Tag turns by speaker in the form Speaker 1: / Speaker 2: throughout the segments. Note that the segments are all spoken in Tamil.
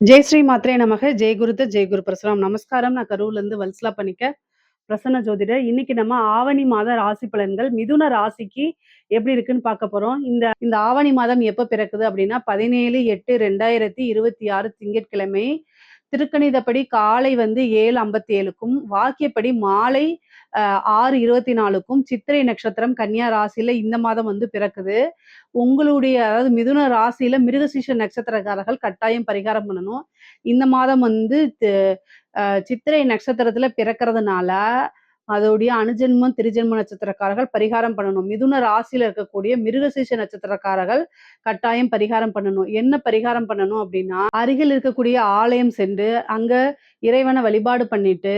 Speaker 1: ஜெய் ஸ்ரீ மாத்ரே நமக. ஜெய் குருத்த ஜெய் குரு பிரசலாம். நமஸ்காரம். நான் கரூர்லேருந்து வல்சலா பண்ணிக்க பிரசன்ன ஜோதிடர். இன்னைக்கு நம்ம ஆவணி மாத ராசி பலன்கள் மிதுன ராசிக்கு எப்படி இருக்குன்னு பார்க்க போறோம். இந்த இந்த ஆவணி மாதம் எப்ப பிறக்குது அப்படின்னா 17/8/2026 திங்கட்கிழமை. திருக்கணிதப்படி காலை 7:57க்கும் வாக்கியப்படி மாலை 6:24க்கும் சித்திரை நட்சத்திரம் கன்னியா ராசியில இந்த மாதம் பிறக்குது. உங்களுடைய அதாவது மிதுன ராசியில மிருகசீஷ நட்சத்திரக்காரர்கள் கட்டாயம் பரிகாரம் பண்ணணும். இந்த மாதம் சித்திரை நட்சத்திரத்துல பிறக்கிறதுனால அதோடைய அனுஜென்மம் திரிஜென்ம நட்சத்திரக்காரர்கள் பரிகாரம் பண்ணணும். மிதுன ராசியில இருக்கக்கூடிய மிருகசீஷ நட்சத்திரக்காரர்கள் கட்டாயம் பரிகாரம் பண்ணணும். என்ன பரிகாரம் பண்ணணும் அப்படின்னா, அருகில் இருக்கக்கூடிய ஆலயம் சென்று அங்க இறைவனை வழிபாடு பண்ணிட்டு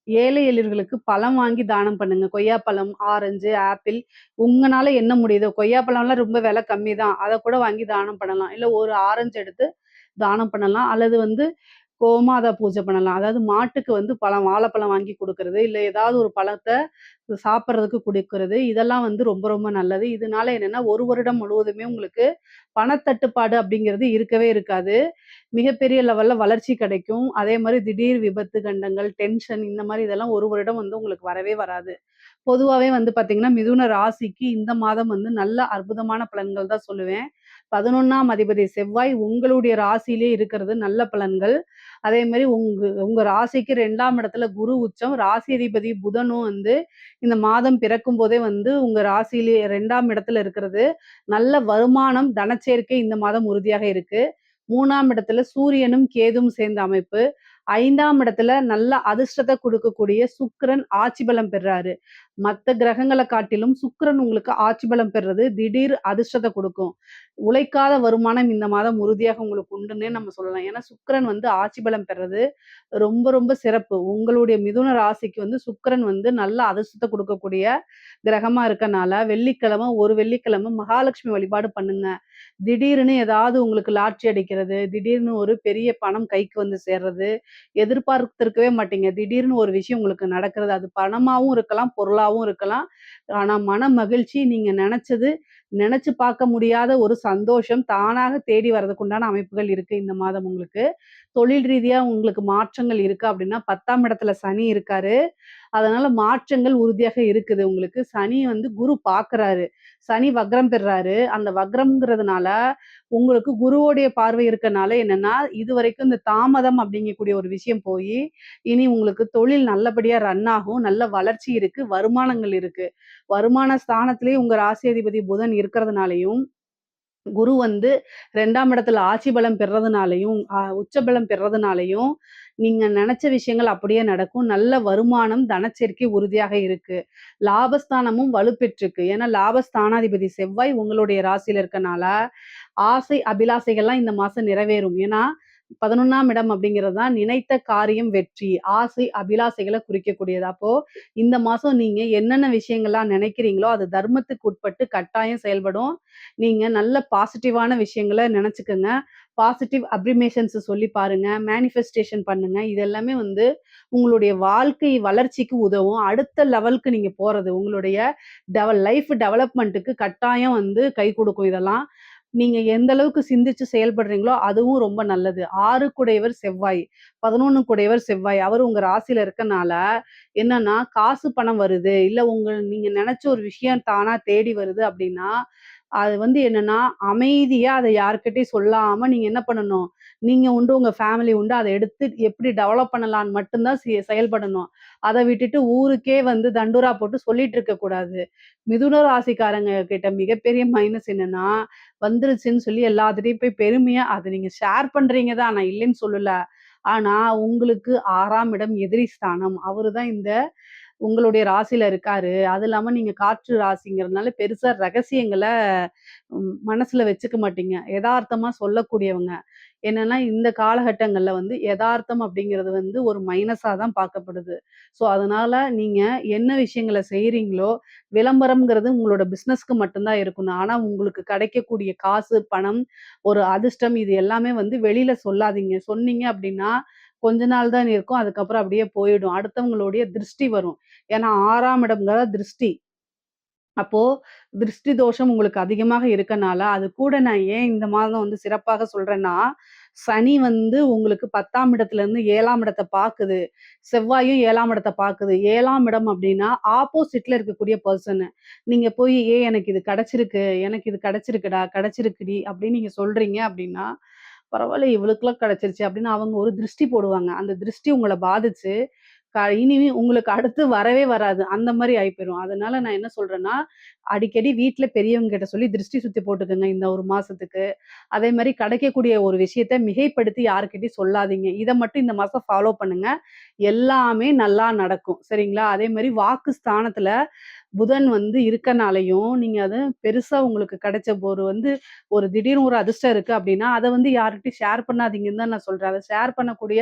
Speaker 1: ஏழை எளியவர்களுக்கு பழம் வாங்கி தானம் பண்ணுங்க. கொய்யாப்பழம், ஆரஞ்சு, ஆப்பிள் உங்கனால என்ன முடியுதோ, கொய்யாப்பழம்லாம் ரொம்ப விலை கம்மி தான். அத கூட வாங்கி தானம் பண்ணலாம். இல்ல ஒரு ஆரஞ்சு எடுத்து தானம் பண்ணலாம். அல்லது கோமாதா பூஜை பண்ணலாம். அதாவது மாட்டுக்கு வாழைப்பழம் வாங்கி குடுக்குறது, இல்ல ஏதாவது ஒரு பழத்த சாப்பிடுறதுக்கு குடுக்குறது. இதெல்லாம் ரொம்ப ரொம்ப நல்லது. இதனால என்னன்னா, 1 வருடம் முழுவதுமே உங்களுக்கு பணத்தட்டுப்பாடு அப்படிங்கிறது இருக்கவே இருக்காது. மிகப்பெரிய லெவல்ல வளர்ச்சி கிடைக்கும். அதே மாரி திடீர் விபத்து, கண்டங்கள், டென்ஷன் இந்த மாரி இதெல்லாம் 1 வருடம் உங்களுக்கு வரவே வராது. பொதுவாவே பார்த்தீங்கன்னா, மிதுன ராசிக்கு இந்த மாதம் நல்ல அற்புதமான பலன்கள் தான் சொல்லுவேன். 11ஆம் அதிபதி செவ்வாய் உங்களுடைய ராசியிலே இருக்கிறது நல்ல பலன்கள். அதே மாரி உங்க உங்க ராசிக்கு 2ஆம் இடத்துல குரு உச்சம். ராசி அதிபதி புதனும் இந்த மாதம் பிறக்கும்போதே உங்க ராசியிலே 2ஆம் இடத்துல இருக்கிறது. நல்ல வருமானம், தனச்சேர்க்கை இந்த மாதம் உறுதியாக இருக்கு. 3ஆம் இடத்துல சூரியனும் கேதுவும் சேர்ந்த அமைப்பு. 5ஆம் இடத்துல நல்ல அதிர்ஷ்டத்த குடுக்கக்கூடிய சுக்கிரன் ஆட்சி பலம் பெறாரு. மத்த கிரகங்கள காட்டிலும் சுக்கிரன் உங்களுக்கு ஆட்சி பலம் பெறுறது திடீர் அதிர்ஷ்டத்த குடுக்கும். உழைக்காத வருமானம் இந்த மாதம் உறுதியாக உங்களுக்கு உண்டுன்னே நம்ம சொல்லலாம். ஏன்னா சுக்கிரன் ஆட்சி பலம் பெறது ரொம்ப ரொம்ப சிறப்பு. உங்களுடைய மிதுன ராசிக்கு சுக்கிரன் நல்ல அதிர்ஷ்டத்த குடுக்கக்கூடிய கிரகமா இருக்கனால, வெள்ளிக்கிழமை ஒரு வெள்ளிக்கிழமை மகாலட்சுமி வழிபாடு பண்ணுங்க. திடீர்னு ஏதாவது உங்களுக்கு லாட்டரி அடிக்கிறது, திடீர்னு ஒரு பெரிய பணம் கைக்கு சேர்றது, எதிர்பார்த்திருக்கவே மாட்டீங்க. திடீர்னு ஒரு விஷயம் உங்களுக்கு நடக்கிறது. அது பணமாவும் இருக்கலாம், பொருளாவும் இருக்கலாம். ஆனா மன மகிழ்ச்சி நீங்க நெனச்சு பார்க்க முடியாத ஒரு சந்தோஷம் தானாக தேடி வரதுக்கு உண்டான அமைப்புகள் இருக்கு இந்த மாதம் உங்களுக்கு. தொழில் ரீதியா உங்களுக்கு மாற்றங்கள் இருக்கா அப்படின்னா 10ஆம் இடத்துல சனி இருக்காரு. அதனால மாற்றங்கள் உறுதியாக இருக்குது உங்களுக்கு. சனி குரு பார்க்குறாரு. சனி வக்ரம் பெறுறாரு. அந்த வக்ரம்ங்கிறதுனால உங்களுக்கு குருவோடைய பார்வை இருக்கனால என்னன்னா, இதுவரைக்கும் இந்த தாமதம் அப்படிங்கக்கூடிய ஒரு விஷயம் போயி, இனி உங்களுக்கு தொழில் நல்லபடியா ரன் ஆகும். நல்ல வளர்ச்சி இருக்கு. வருமானங்கள் இருக்கு. வருமான ஸ்தானத்திலேயே உங்க ராசி அதிபதி புதன் இருக்கிறதுனாலயும், குரு 2ஆம் இடத்துல ஆட்சி பலம் பெறதுனாலயும், உச்ச பலம் பெறதுனாலயும், நீங்க நெனச்ச விஷயங்கள் அப்படியே நடக்கும். நல்ல வருமானம், தனச்சேர்க்கை உறுதியாக இருக்கு. லாபஸ்தானமும் வலுப்பெற்றிருக்கு. ஏன்னா லாபஸ்தானாதிபதி செவ்வாய் உங்களுடைய ராசியில இருக்கனால, ஆசை, அபிலாசைகள்லாம் இந்த மாசம் நிறைவேறும். ஏன்னா 11ஆம் இடம் அப்படிங்கிறது தான் நினைத்த காரியம் வெற்றி. ஆசை, அபிலாசைகள குறிக்கக்கூடியது. அப்போ இந்த மாசம் நீங்க என்னென்ன விஷயங்கள்லாம் நினைக்கிறீங்களோ, அது தர்மத்துக்கு உட்பட்டு கட்டாயம் செயல்படும். நீங்க நல்ல பாசிட்டிவான விஷயங்கள நெனச்சுக்கங்க. பாசிட்டிவ் அப்ரிமேஷன்ஸ் சொல்லி பாருங்க. மேனிஃபெஸ்டேஷன் பண்ணுங்க. இது எல்லாமே உங்களுடைய வாழ்க்கை வளர்ச்சிக்கு உதவும். அடுத்த லெவலுக்கு நீங்க போறது. உங்களுடைய லைஃப் டெவலப்மென்ட்க்கு கட்டாயம் கை குடுக்கும் இதெல்லாம். நீங்க எந்த அளவுக்கு சிந்திச்சு செயல்படுறீங்களோ, அதுவும் ரொம்ப நல்லது. 6 குடையவர் செவ்வாய், 11 குடையவர் செவ்வாய். அவரு உங்க ராசியில இருக்கனால, என்னன்னா காசு பணம் வருது, இல்ல நீங்க நெனச்ச ஒரு விஷயம் தானா தேடி வருது அப்டின்னா, அது என்னன்னா, அமைதியா அத யார்கிட்டயும் சொல்லாம நீங்க என்ன பண்ணணும், நீங்க உண்டு, உங்க ஃபேமிலி உண்டு. அத எடுத்து எப்படி டெவலப் பண்ணலான்னு மட்டும் தான் செயல்படணும். அத விட்டுட்டு ஊருக்கே தண்டூரா போட்டு சொல்லிட்டு இருக்கக்கூடாது. மிதுன ராசிக்காரங்க கிட்ட மிகப்பெரிய மைனஸ் என்னன்னா, வந்துருச்சுன்னு சொல்லி எல்லாத்துட்டயும் போய் பெருமையா அத நீங்க ஷேர் பண்றீங்க தான். நான் இல்லைன்னு சொல்லல. ஆனா, உங்களுக்கு 6ஆம் இடம் எதிரி ஸ்தானம். அவரு தான் உங்களுடைய ராசியில இருக்காரு. அது இல்லாம நீங்க காற்று ராசிங்கிறதுனால பெருசா ரகசியங்கள மனசுல வச்சுக்க மாட்டீங்க. எதார்த்தமா சொல்லக்கூடியவங்க. என்னன்னா, இந்த காலகட்டங்கள்ல எதார்த்தம் அப்படிங்கிறது ஒரு மைனஸா தான் பார்க்கப்படுது. ஸோ, அதனால நீங்க என்ன விஷயங்கள செய்றீங்களோ, விளம்பரம்ங்கிறது உங்களோட பிசினஸ்க்கு மட்டும் தான் இருக்கணும். ஆனா, உங்களுக்கு கிடைக்கக்கூடிய காசு, பணம், ஒரு அதிர்ஷ்டம் இது எல்லாமே வெளியில சொல்லாதீங்க. சொன்னீங்க அப்படின்னா, கொஞ்ச நாள் தான் இருக்கும். அதுக்கப்புறம் அப்படியே போயிடும். அடுத்தவங்களுடைய திருஷ்டி வரும். ஏன்னா 6ஆம் இடம்ங்கிறது திருஷ்டி. அப்போ திருஷ்டி தோஷம் உங்களுக்கு அதிகமாக இருக்கனால, அது கூட நான் ஏன் இந்த மாதம் சிறப்பாக சொல்றேன்னா, சனி வந்து உங்களுக்கு 10ஆம் இடத்துல இருந்து 7ஆம் இடத்த பாக்குது. செவ்வாயும் 7ஆம் இடத்த பாக்குது. 7ஆம் இடம் அப்படின்னா, ஆப்போசிட்ல இருக்கக்கூடிய பெர்சன். நீங்க போய் எனக்கு இது கிடைச்சிருக்கு. எனக்கு இது கிடைச்சிருக்குடா, கிடைச்சிருக்குடி" அப்படின்னு நீங்க சொல்றீங்க அப்படின்னா, "பரவால்ல இவளுக்கெல்லாம் கிடைச்சிருச்சு" அப்படின்னு அவங்க ஒரு திருஷ்டி போடுவாங்க. அந்த திருஷ்டி உங்கள பாதிச்சு, இனிமே உங்களுக்கு அடுத்து வரவே வராது. அந்த மாரி ஆயி போயிரும். அதனால நான் என்ன சொல்றேன்னா, அடிக்கடி வீட்ல பெரியவங்க கிட்ட சொல்லி திருஷ்டி சுத்தி போட்டுக்கங்க இந்த 1 மாசத்துக்கு. அதே மாரி கிடைக்கக்கூடிய ஒரு விஷயத்த மிகைப்படுத்தி யார்கிட்டயும் சொல்லாதீங்க. இத மட்டும் இந்த மாசம் ஃபாலோ பண்ணுங்க. எல்லாமே நல்லா நடக்கும். சரிங்களா? அதே மாரி வாக்கு ஸ்தானத்துல புதன் வந்து இருக்கனாலயும், நீங்க அத பெருசா உங்களுக்கு கிடைச்ச ஒரு திடீர்னு ஒரு அதிர்ஷ்டம் இருக்கு அப்டின்னா, அத வந்து யார்கிட்டயும் ஷேர் பண்ணாதீங்கன்னு தான் நான் சொல்றேன். அத ஷேர் பண்ணக்கூடிய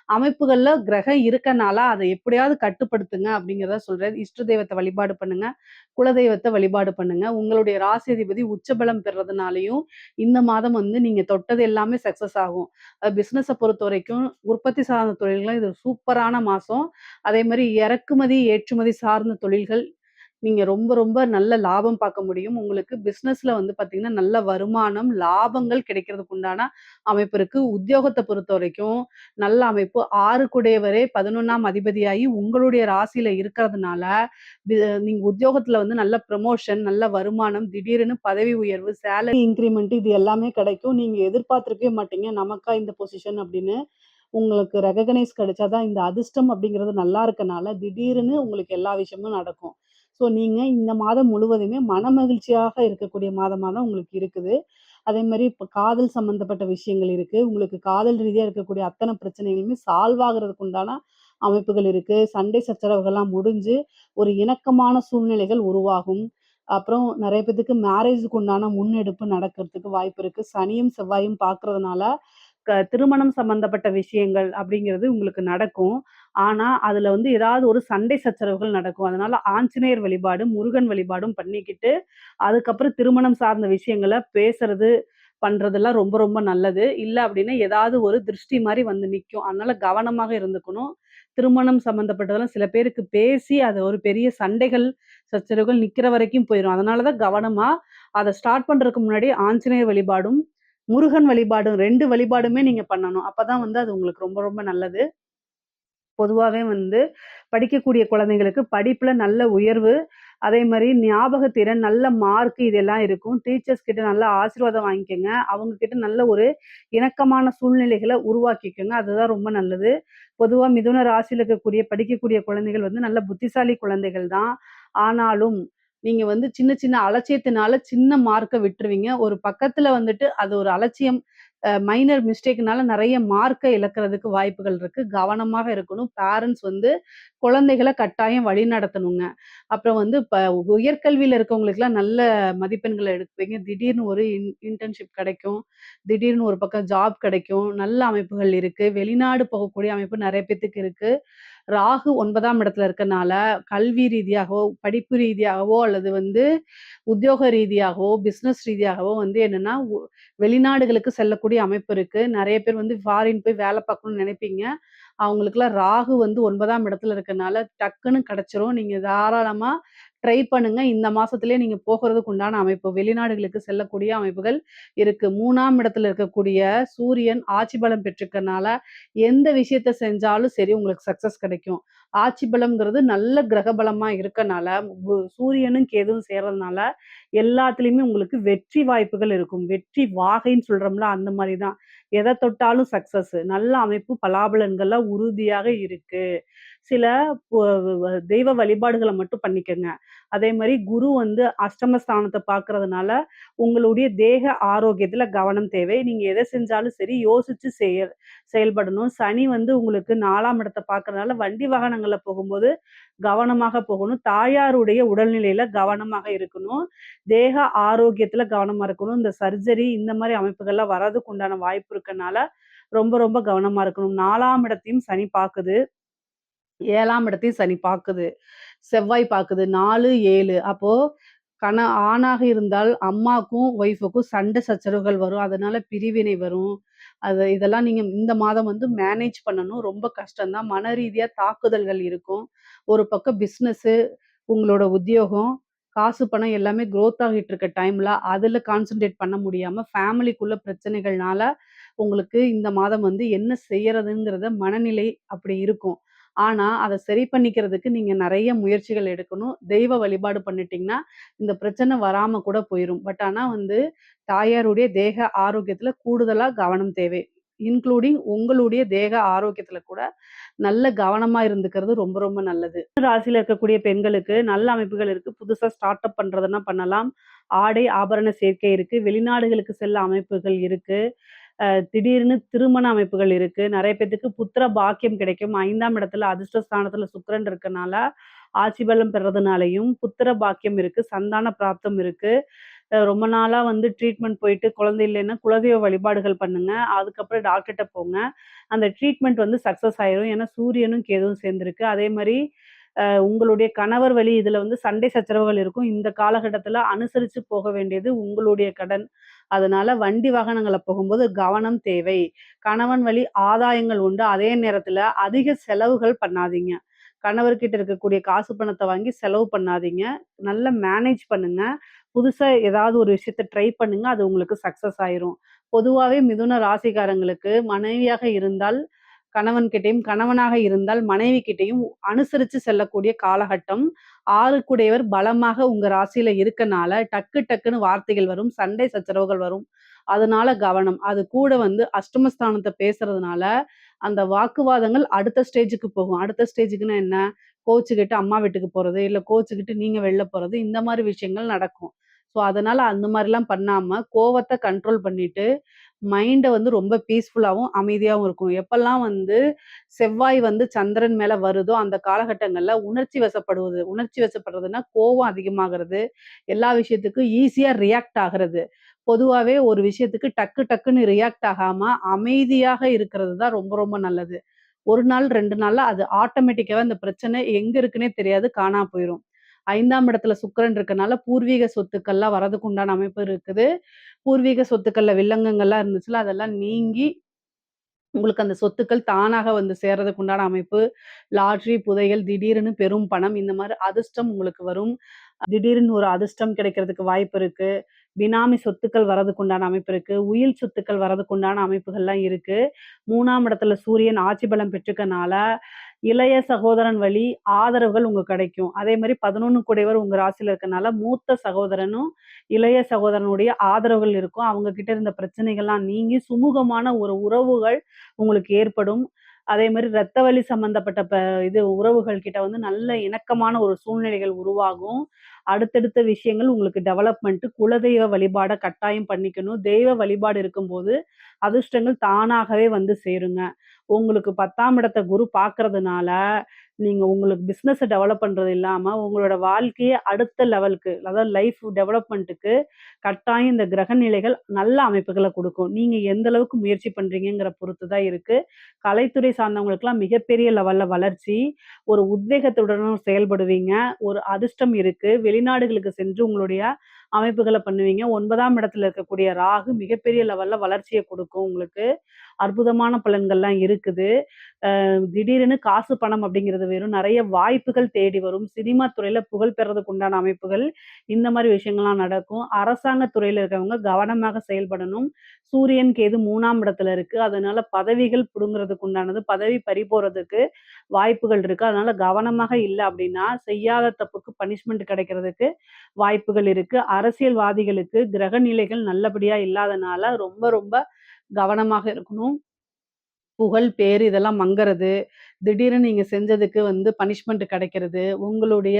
Speaker 1: அமைப்புகள்ல கிரகம் இருக்கனால, அத எப்படியாவது கட்டுப்படுத்துங்க அப்படிங்கிறத சொல்றேன். இஷ்ட தெய்வத்த வழிபாடு பண்ணுங்க. குலதெய்வத்த வழிபாடு பண்ணுங்க. உங்களுடைய ராசி அதிபதி உச்சபலம் பெறதுனாலயும், இந்த மாதம் வந்து நீங்க தொட்டது எல்லாமே சக்சஸ் ஆகும். பிசினஸ பொறுத்தவரைக்கும் உற்பத்தி சார்ந்த தொழில்கள் இது சூப்பரான மாசம். அதே மாரி இறக்குமதி, ஏற்றுமதி சார்ந்த தொழில்கள் நீங்க ரொம்ப ரொம்ப நல்ல லாபம் பார்க்க முடியும். உங்களுக்கு பிசினஸ்ல வந்து பார்த்தீங்கன்னா, நல்ல வருமானம், லாபங்கள் கிடைக்கிறதுக்கு உண்டான அமைப்பு இருக்கு. உத்தியோகத்த பொறுத்தவரைக்கும் நல்ல அமைப்பு. 6 கூடையவரே 11ஆம் அதிபதியாகி உங்களுடைய ராசியில இருக்கிறதுனால, வி நீங்க உத்தியோகத்துல வந்து நல்ல ப்ரமோஷன், நல்ல வருமானம், திடீர்னு பதவி உயர்வு, சேலரி இன்கிரிமெண்ட் இது எல்லாமே கிடைக்கும். நீங்க எதிர்பார்த்திருக்கவே மாட்டீங்க. நமக்கா இந்த பொசிஷன் அப்படின்னு. உங்களுக்கு ரெககனைஸ் கிடைச்சா தான் இந்த அதிர்ஷ்டம் அப்படிங்கிறது நல்லா இருக்கனால, திடீர்னு உங்களுக்கு எல்லா விஷயமும் நடக்கும். ஸோ நீங்க இந்த மாதம் முழுவதுமே மனமகிழ்ச்சியாக இருக்கக்கூடிய மாதமா தான் உங்களுக்கு இருக்குது. அதேமாரி இப்ப காதல் சம்மந்தப்பட்ட விஷயங்கள் இருக்கு. உங்களுக்கு காதல் ரீதியா இருக்கக்கூடிய அத்தன பிரச்சனைகளுமே சால்வ் ஆகுறதுக்கு உண்டான அமைப்புகள் இருக்கு. சண்டை சச்சரவுகள்லாம் முடிஞ்சு, ஒரு இணக்கமான சூழ்நிலைகள் உருவாகும். அப்புறம் நெறைய பேத்துக்கு மேரேஜுக்கு உண்டான முன்னெடுப்பு நடக்கிறதுக்கு வாய்ப்பு இருக்கு. சனியும், செவ்வாயும் பார்க்கறதுனால, திருமணம் சம்மந்தப்பட்ட விஷயங்கள் அப்படிங்கிறது உங்களுக்கு நடக்கும். ஆனா, அதுல வந்து ஏதாவது ஒரு சண்டை சச்சரவுகள் நடக்கும். அதனால ஆஞ்சநேயர் வழிபாடு, முருகன் வழிபாடும் பண்ணிக்கிட்டு, அதுக்கப்புறம் திருமணம் சார்ந்த விஷயங்கள பேசுறது, பண்றதெல்லாம் ரொம்ப ரொம்ப நல்லது. இல்ல அப்டின்னா, ஏதாவது ஒரு திருஷ்டி மாரி வந்து நிக்கும். அதனால கவனமாக இருந்துக்கணும். திருமணம் சம்மந்தப்பட்டதெல்லாம் சில பேருக்கு பேசி, அது ஒரு பெரிய சண்டைகள், சச்சரவுகள் நிக்கிற வரைக்கும் போயிரும். அதனால தான் கவனமா, அத ஸ்டார்ட் பண்றதுக்கு முன்னாடி ஆஞ்சநேயர் வழிபாடும், முருகன் வழிபாடும் 2 வழிபாடுமே நீங்க பண்ணணும். அப்பதான் வந்து அது உங்களுக்கு ரொம்ப ரொம்ப நல்லது. பொதுவாவே வந்து படிக்கக்கூடிய குழந்தைங்களுக்கு படிப்புல நல்ல உயர்வு, அதே மாரி ஞாபகத்திறன், நல்ல மார்க் இதெல்லாம் இருக்கும். டீச்சர்ஸ் கிட்ட நல்ல ஆசீர்வாதம் வாங்கிக்கங்க. அவங்க கிட்ட நல்ல ஒரு இணக்கமான சூழ்நிலைகள உருவாக்கிக்கங்க. அதுதான் ரொம்ப நல்லது. பொதுவா மிதுன ராசியில இருக்கக்கூடிய படிக்கக்கூடிய குழந்தைகள் வந்து நல்ல புத்திசாலி குழந்தைகள் தான். ஆனாலும், நீங்க வந்து சின்ன சின்ன அலட்சியத்தினால சின்ன மார்க்க விட்டுருவீங்க. ஒரு பக்கத்துல வந்துட்டு அது ஒரு அலட்சியம் மைனர் மிஸ்டேக்னால நெறைய மார்க்க இழக்கிறதுக்கு வாய்ப்புகள் இருக்கு. கவனமாக இருக்கணும். பேரண்ட்ஸ் வந்து குழந்தைகள கட்டாயம் வழிநடத்தணுங்க. அப்புறம் வந்து உயர்கல்வியில இருக்கவங்களுக்கெல்லாம் நல்ல மதிப்பெண்கள எடுப்பீங்க. திடீர்னு ஒரு இன்டர்ன்ஷிப் கிடைக்கும். திடீர்னு ஒரு பக்கம் ஜாப் கிடைக்கும். நல்ல அமைப்புகள் இருக்கு. வெளிநாடு போகக்கூடிய அமைப்பு நெறைய பேத்துக்கு இருக்கு. ராகு 9ஆம் இடத்துல இருக்கனால, கல்வி ரீதியாகவோ, படிப்பு ரீதியாகவோ அல்லது வந்து உத்தியோக ரீதியாகவோ, பிசினஸ் ரீதியாகவோ வந்து என்னன்னா, வெளிநாடுகளுக்கு செல்லக்கூடிய அமைப்பு இருக்கு. நெறைய பேர் வந்து ஃபாரின் போய் வேல பார்க்கணும்னு நெனைப்பீங்க. அவங்களுக்கெல்லாம் ராகு வந்து 9ஆம் இடத்துல இருக்கனால டக்குன்னு கிடைச்சிரும். நீங்க தாராளமா ட்ரை பண்ணுங்க. இந்த மாசத்திலேயே நீங்க போகுறதுக்கு உண்டான அமைப்பு. வெளிநாடுகளுக்கு செல்லக்கூடிய அமைப்புகள் இருக்கு. 3ஆம் இடத்துல இருக்கக்கூடிய சூரியன் ஆட்சி பலம் பெற்றிருக்கனால, எந்த விஷயத்த செஞ்சாலும் சரி உங்களுக்கு சக்சஸ் கிடைக்கும். ஆட்சி பலம்ங்கிறது நல்ல கிரக பலமா இருக்கனால, சூரியனும் கேதுவும் சேர்றதுனால, எல்லாத்துலயுமே உங்களுக்கு வெற்றி வாய்ப்புகள் இருக்கும். வெற்றி வாகைன்னு சொல்றோம்ல, அந்த மாரி தான். எத தொட்டாலும் சக்சஸ். நல்ல அமைப்பு பலாபலன்கள்லாம் உறுதியாக இருக்கு. சில பொ வ தெய்வ வழிபாடுகள மட்டும் பண்ணிக்கங்க. அதே மாரி குரு வந்து அஷ்டமஸ்தானத்த பார்க்கறதுனால, உங்களுடைய தேக ஆரோக்கியத்துல கவனம் தேவை. நீங்க எத செஞ்சாலும் சரி யோசிச்சு செயல்படணும். சனி வந்து உங்களுக்கு 4ஆம் இடத்த பார்க்கறதுனால, வண்டி வாகனங்கள்ல போகும்போது கவனமாக போகணும். தாயாருடைய உடல்நிலையில கவனமாக இருக்கணும். தேக ஆரோக்கியத்துல கவனமா இருக்கணும். இந்த சர்ஜரி இந்த மாரி அமைப்புகள்லாம் வர்றதுக்கு உண்டான வாய்ப்பு இருக்கனால, ரொம்ப ரொம்ப கவனமா இருக்கணும். 4ஆம் இடத்தையும் சனி பாக்குது. 7ஆம் இடத்தையும் சனி பாக்குது. செவ்வாய் பாக்குது. 4, 7 அப்போ ஆணாக இருந்தால் அம்மாக்கும், ஒய்ஃப்க்கும் சண்டை சச்சரவுகள் வரும். அதனால பிரிவினை வரும். இதெல்லாம் நீங்க இந்த மாதம் வந்து மேனேஜ் பண்ணணும். ரொம்ப கஷ்டம் தான். மன ரீதியா தாக்குதல்கள் இருக்கும். ஒரு பக்கம் பிசினஸு, உங்களோட உத்தியோகம், காசு, பணம் எல்லாமே குரோத் ஆகிட்டு இருக்க டைம்ல, அதுல கான்சன்ட்ரேட் பண்ண முடியாம, ஃபேமிலிக்குள்ள பிரச்சனைகள்னால உங்களுக்கு இந்த மாதம் வந்து என்ன செய்யறதுங்கிறத மனநிலை அப்படி இருக்கும். ஆனா, அத சரி பண்ணிக்கிறதுக்கு நீங்க நெறைய முயற்சிகள் எடுக்கணும். தெய்வ வழிபாடு பண்ணிட்டீங்கன்னா, இந்த பிரச்சனை வராம கூட போயிரும். ஆனா வந்து தாயாருடைய தேக ஆரோக்கியத்துல கூடுதலா கவனம் தேவை. இன்க்ளூடிங் உங்களுடைய தேக ஆரோக்கியத்துல கூட நல்ல கவனமா இருந்துக்கிறது ரொம்ப ரொம்ப நல்லது. ராசியில இருக்கக்கூடிய பெண்களுக்கு நல்ல அமைப்புகள் இருக்கு. புதுசா ஸ்டார்ட் அப் பண்றதுன்னா பண்ணலாம். ஆடை, ஆபரண சேர்க்கை இருக்கு. வெளிநாடுகளுக்கு செல்ல அமைப்புகள் இருக்கு. திடீர்னு திருமண அமைப்புகள் இருக்கு. நெறைய பேத்துக்கு புத்திர பாக்கியம் கிடைக்கும். 5ஆம் இடத்துல அதிர்ஷ்ட ஸ்தானத்துல சுக்கிரன் இருக்கனால, ஆட்சி பலம் பெறதுனாலயும் புத்திர பாக்கியம் இருக்கு. சந்தான பிராப்தம் இருக்கு. ரொம்ப நாளா வந்து ட்ரீட்மெண்ட் போயிட்டு குழந்தை இல்லைன்னா, குலதெய்வ வழிபாடுகள் பண்ணுங்க. அதுக்கப்புறம் டாக்டர்ட்ட போங்க. அந்த ட்ரீட்மெண்ட் வந்து சக்சஸ் ஆயிரும். ஏன்னா சூரியனும், கேதுவும் சேர்ந்திருக்கு. அதே மாரி உங்களுடைய கணவர் வழி இதுல வந்து சண்டை சச்சரவுகள் இருக்கும். இந்த காலகட்டத்துல அனுசரிச்சு போக வேண்டியது உங்களுடைய கடன். அதனால வண்டி வாகனங்கள்ல போகும்போது கவனம் தேவை. கணவன் வழி ஆதாயங்கள் உண்டு. அதே நேரத்துல அதிக செலவுகள் பண்ணாதீங்க. கணவர்கிட்ட இருக்கக்கூடிய காசு பணத்த வாங்கி செலவு பண்ணாதீங்க. நல்லா மேனேஜ் பண்ணுங்க. புதுசா ஏதாவது ஒரு விஷயத்த ட்ரை பண்ணுங்க. அது உங்களுக்கு சக்சஸ் ஆயிரும். பொதுவாவே மிதுன ராசிக்காரங்களுக்கு மனைவியாக இருந்தால் கணவன்கிட்டயும், கணவனாக இருந்தால் மனைவி கிட்டயும் அனுசரிச்சு செல்லக்கூடிய காலகட்டம். 6 கூடையவர் பலமாக உங்க ராசியில இருக்கனால, டக்கு டக்குன்னு வார்த்தைகள் வரும். சண்டை சச்சரவுகள் வரும். அதனால கவனம். அது கூட வந்து அஷ்டமஸ்தானத்த பேசுறதுனால, அந்த வாக்குவாதங்கள் அடுத்த ஸ்டேஜுக்கு போகும். அடுத்த ஸ்டேஜுக்குன்னா என்ன? கோச்சுக்கிட்டு அம்மா வீட்டுக்கு போறது, இல்ல கோச்சுக்கிட்டு நீங்க வெளில போறது, இந்த மாரி விஷயங்கள் நடக்கும். அதனால அந்த மாரிலாம் பண்ணாம, கோவத்த கண்ட்ரோல் பண்ணிட்டு, மைண்ட வந்து ரொம்ப பீஸ்ஃபுல்லாவும், அமைதியாவும் இருக்கும். எப்பல்லாம் வந்து செவ்வாய் வந்து சந்திரன் மேல வருதோ, அந்த காலகட்டங்கள்ல உணர்ச்சி வசப்படுவது. உணர்ச்சி வசப்படுறதுன்னா, கோவம் அதிகமாகுறது, எல்லா விஷயத்துக்கும் ஈஸியா ரியாக்ட் ஆகுறது. பொதுவாவே ஒரு விஷயத்துக்கு டக்கு டக்குன்னு ரியாக்ட் ஆகாம, அமைதியாக இருக்கிறது தான் ரொம்ப ரொம்ப நல்லது. 1 நாள், 2 நாள்ல அது ஆட்டோமேட்டிக்காவே அந்த பிரச்சனை எங்க இருக்குன்னே தெரியாது, காணாம போயிரும். 5ஆம் இடத்துல சுக்கிரன் இருக்கனால, பூர்வீக சொத்துக்கள்லாம் வரதுக்கு உண்டான அமைப்பு இருக்குது. பூர்வீக சொத்துக்கள்ல வில்லங்கங்கள்லாம் இருந்துச்சுல்ல, அதெல்லாம் நீங்கி உங்களுக்கு அந்த சொத்துக்கள் தானாக வந்து சேர்றதுக்கு உண்டான அமைப்பு. லாட்டரி, புதையல், திடீர்னு பெரும் பணம் இந்த மாரி அதிர்ஷ்டம் உங்களுக்கு வரும். திடீர்னு ஒரு அதிர்ஷ்டம் கிடைக்கிறதுக்கு வாய்ப்பு இருக்கு. பினாமி சொத்துக்கள் வரதுக்கு உண்டான அமைப்பு இருக்கு. உயில் சொத்துக்கள் வரதுக்கு உண்டான அமைப்புகள்லாம் இருக்கு. 3ஆம் இடத்துல சூரியன் ஆட்சி பலம் பெற்றுக்கனால, இளைய சகோதரன் வழி ஆதரவுகள் கிடைக்கும். அதே மாரி 11 கூடையவர் உங்க ராசியில இருக்கனால, மூத்த சகோதரனும், இளைய சகோதரனுடைய ஆதரவுகள் இருக்கும். அவங்க கிட்ட இருந்த பிரச்சனைகள்லாம் நீங்கி, சுமூகமான ஒரு உறவுகள் உங்களுக்கு ஏற்படும். அதே மாரி ரத்த வலி சம்மந்தப்பட்ட இது உறவுகள் கிட்ட வந்து நல்ல இணக்கமான ஒரு சூழ்நிலைகள் உருவாகும். அடுத்தடுத்த விஷயங்கள் உங்களுக்கு டெவலப்மெண்ட் குலதெய்வ வழிபாட கட்டாயம் பண்ணிக்கணும். தெய்வ வழிபாடு இருக்கும்போது, அதிர்ஷ்டங்கள் தானாகவே வந்து சேருங்க. உங்களுக்கு 10ஆம் இடத்த குரு பார்க்கறதுனால, நீங்க உங்களுக்கு பிசினஸ டெவலப் பண்றது இல்லாம, உங்களோட வாழ்க்கைய அடுத்த லெவலுக்கு, அதாவது லைஃப் டெவலப்மென்ட்க்கு கட்டாயம் இந்த கிரக நிலைகள் நல்ல அமைப்புகள குடுக்கும். நீங்க எந்த அளவுக்கு முயற்சி பண்றீங்கங்கிற பொறுத்து தான் இருக்கு. கலைத்துறை சார்ந்தவங்களுக்கெல்லாம் மிகப்பெரிய லெவல்ல வளர்ச்சி, ஒரு உத்வேகத்துடனும் செயல்படுவீங்க. ஒரு அதிர்ஷ்டம் இருக்கு. வெளிநாடுகளுக்கு சென்று உங்களுடைய அமைப்புகள பண்ணுவீங்க. 9ஆம் இடத்துல இருக்கக்கூடிய ராகு மிகப்பெரிய லெவல்ல வளர்ச்சிய குடுக்கும் உங்களுக்கு. அற்புதமான பலன்கள்லாம் இருக்குது. திடீரென காசு, பணம் அப்படிங்கிறது வெறும் நெறைய வாய்ப்புகள் தேடி வரும். சினிமா துறையில புகழ் பெறதுக்கு உண்டான அமைப்புகள், இந்த மாரி விஷயங்கள்லாம் நடக்கும். அரசாங்க துறையில இருக்கவங்க கவனமாக செயல்படணும். சூரியன், கேது 3ஆம் இடத்துல இருக்கு. அதனால பதவிகள் புடுங்குறதுக்கு உண்டானது, பதவி பறிபோறதுக்கு வாய்ப்புகள் இருக்கு. அதனால கவனமாக இல்ல அப்படின்னா, செய்யாத தப்புக்கு பனிஷ்மென்ட் கிடைக்கிறதுக்கு வாய்ப்புகள் இருக்கு. அரசியல்வாதிகளுக்கு கிரக நிலைகள் நல்லபடியா இல்லாதனால ரொம்ப ரொம்ப கவனமாக இருக்கணும். புகழ், பேரு இதெல்லாம் மங்கறது, திடீர்னு நீங்க செஞ்சதுக்கு வந்து பனிஷ்மென்ட் கிடைக்கிறது, உங்களுடைய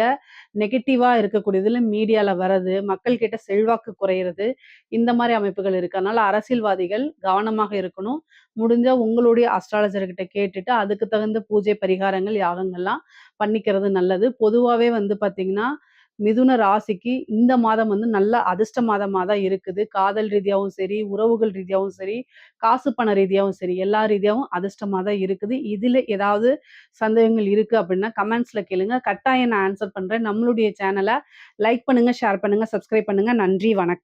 Speaker 1: நெகட்டிவா இருக்கக்கூடியதுல மீடியால வர்றது, மக்கள் கிட்ட செல்வாக்கு குறையிறது, இந்த மாரி அமைப்புகள் இருக்கு. அதனால அரசியல்வாதிகள் கவனமாக இருக்கணும். முடிஞ்சா உங்களுடைய அஸ்ட்ராலஜர் கிட்ட கேட்டுட்டு, அதுக்கு தகுந்த பூஜை பரிகாரங்கள், யாகங்கள்லாம் பண்ணிக்கிறது நல்லது. பொதுவாவே வந்து பார்த்தீங்கன்னா, மிதுன ராசிக்கு இந்த மாதம் வந்து நல்ல அதிர்ஷ்ட மாதமா தான் இருக்குது. காதல் ரீதியாவும் சரி, உறவுகள் ரீதியாவும் சரி, காசு பண ரீதியாவும் சரி, எல்லா ரீதியாவும் அதிர்ஷ்டமா தான் இருக்குது. இதுல ஏதாவது சந்தேகங்கள் இருக்கு அப்படின்னா கமெண்ட்ஸ்ல கேளுங்க. கட்டாயம் நான் ஆன்சர் பண்றேன். நம்மளுடைய சேனல லைக் பண்ணுங்க, ஷேர் பண்ணுங்க, சப்ஸ்கிரைப் பண்ணுங்க. நன்றி, வணக்கம்.